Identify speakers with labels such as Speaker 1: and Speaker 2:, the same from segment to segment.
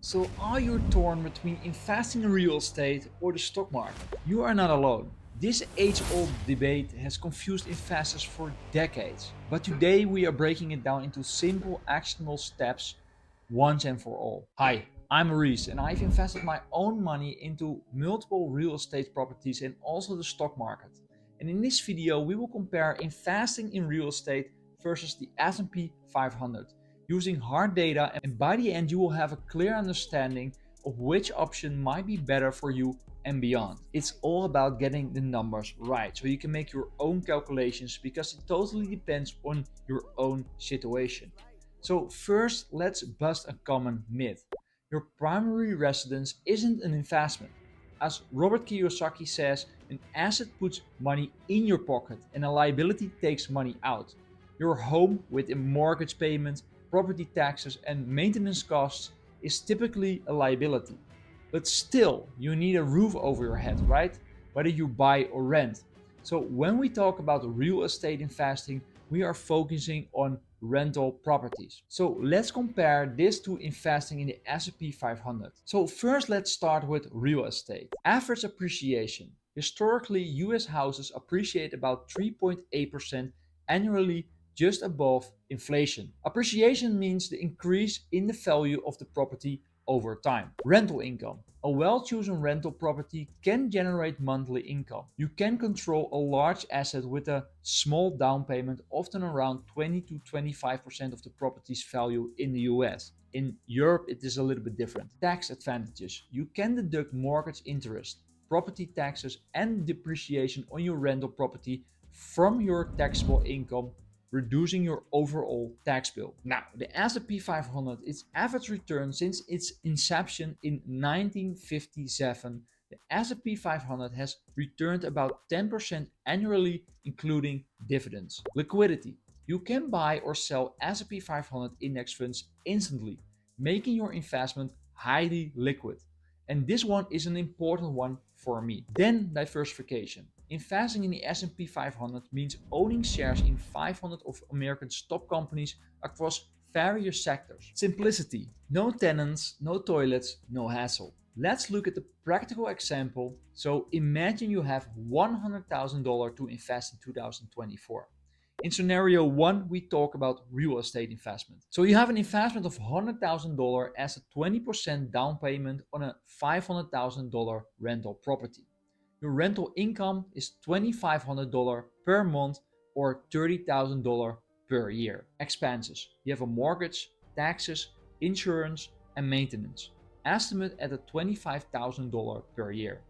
Speaker 1: So are you torn between investing in real estate or the stock market? You are not alone. This age-old debate has confused investors for decades. But today we are breaking it down into simple actionable steps once and for all. Hi, I'm Maurice and I've invested my own money into multiple real estate properties and also the stock market. And in this video we will compare investing in real estate versus the S&P 500 using hard data, and by the end you will have a clear understanding of which option might be better for you and beyond. It's all about getting the numbers right so you can make your own calculations because it totally depends on your own situation. So first, let's bust a common myth. Your primary residence isn't an investment. As Robert Kiyosaki says, an asset puts money in your pocket and a liability takes money out. Your home with a mortgage payment, property taxes and maintenance costs is typically a liability. But still, you need a roof over your head, right? Whether you buy or rent. So when we talk about real estate investing, we are focusing on rental properties. So let's compare this to investing in the S&P 500. So first let's start with real estate. Average appreciation. Historically, US houses appreciate about 3.8% annually, just above inflation. Appreciation means the increase in the value of the property over time. Rental income. A well-chosen rental property can generate monthly income. You can control a large asset with a small down payment, often around 20 to 25% of the property's value in the US. In Europe, it is a little bit different. Tax advantages. You can deduct mortgage interest, property taxes, and depreciation on your rental property from your taxable income, reducing your overall tax bill. Now, the S&P 500, its average return since its inception in 1957, the S&P 500 has returned about 10% annually, including dividends. Liquidity. You can buy or sell S&P 500 index funds instantly, making your investment highly liquid. And this one is an important one for me. Then diversification. Investing in the S&P 500 means owning shares in 500 of America's top companies across various sectors. Simplicity. No tenants, no toilets, no hassle. Let's look at a practical example. So imagine you have $100,000 to invest in 2024. In scenario 1, we talk about real estate investment. So you have an investment of $100,000 as a 20% down payment on a $500,000 rental property. Your rental income is $2,500 per month or $30,000 per year. Expenses. You have a mortgage, taxes, insurance, and maintenance. Estimate at a $25,000 per year.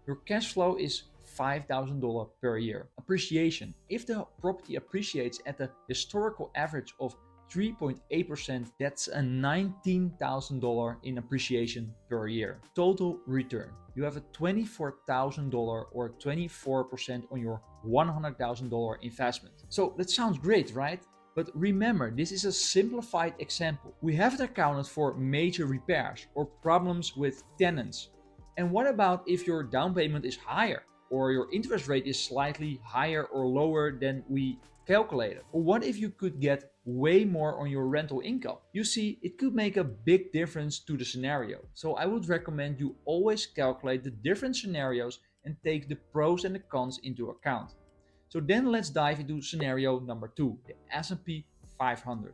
Speaker 1: Your cash flow is $5,000 per year. Appreciation. If the property appreciates at a historical average of 3.8%, that's a $19,000 in appreciation per year. Total return. You have a $24,000 or 24% on your $100,000 investment. So that sounds great, right? But remember, this is a simplified example. We haven't accounted for major repairs or problems with tenants. And what about if your down payment is higher or your interest rate is slightly higher or lower than we calculated? Or what if you could get way more on your rental income? You see, it could make a big difference to the scenario. So I would recommend you always calculate the different scenarios and take the pros and the cons into account. So then let's dive into scenario number 2, the S&P 500.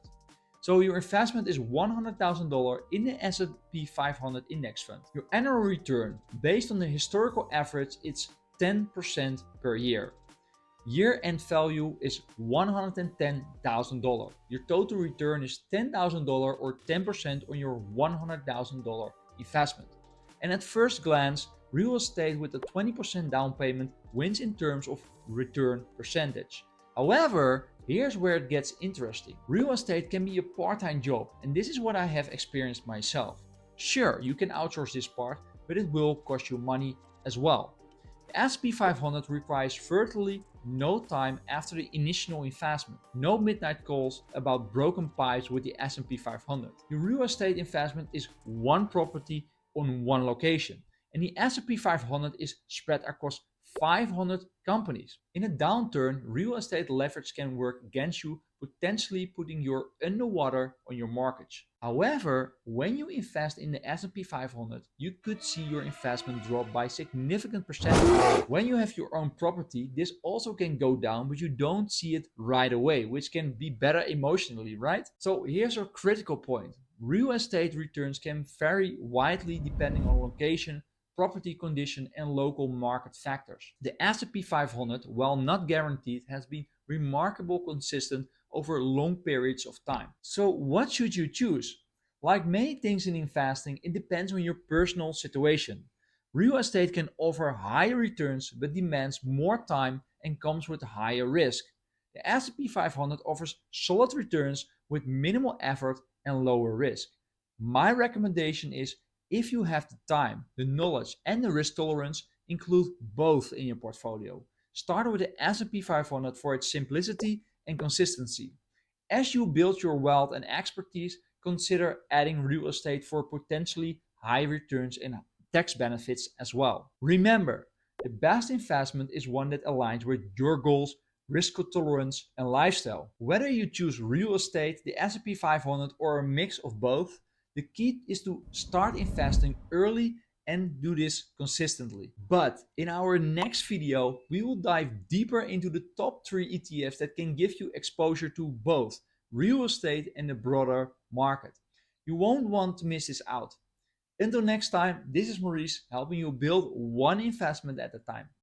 Speaker 1: So your investment is $100,000 in the S&P 500 index fund. Your annual return based on the historical average, it's 10% per year. Year-end value is $110,000. Your total return is $10,000 or 10% on your $100,000 investment. And at first glance, real estate with a 20% down payment wins in terms of return percentage. However, here's where it gets interesting. Real estate can be a part-time job, and this is what I have experienced myself. Sure, you can outsource this part, but it will cost you money as well. The S&P 500 requires virtually no time after the initial investment. No midnight calls about broken pipes with the S&P 500. Your real estate investment is one property on one location, and the S&P 500 is spread across 500 companies. In a downturn, real estate leverage can work against you potentially putting you underwater on your mortgage. However, when you invest in the S&P 500, you could see your investment drop by significant percentage. When you have your own property, this also can go down, but you don't see it right away, which can be better emotionally, right? So here's a critical point. Real estate returns can vary widely depending on location, property condition, and local market factors. The S&P 500, while not guaranteed, has been remarkably consistent over long periods of time. So what should you choose? Like many things in investing, it depends on your personal situation. Real estate can offer higher returns but demands more time and comes with higher risk. The S&P 500 offers solid returns with minimal effort and lower risk. My recommendation is, if you have the time, the knowledge, and the risk tolerance, include both in your portfolio. Start with the S&P 500 for its simplicity and consistency. As you build your wealth and expertise, consider adding real estate for potentially high returns and tax benefits as well. Remember, the best investment is one that aligns with your goals, risk tolerance, and lifestyle. Whether you choose real estate, the S&P 500, or a mix of both, the key is to start investing early and do this consistently. But in our next video, we will dive deeper into the top 3 ETFs that can give you exposure to both real estate and the broader market. You won't want to miss this out. Until next time, this is Maurice, helping you build one investment at a time.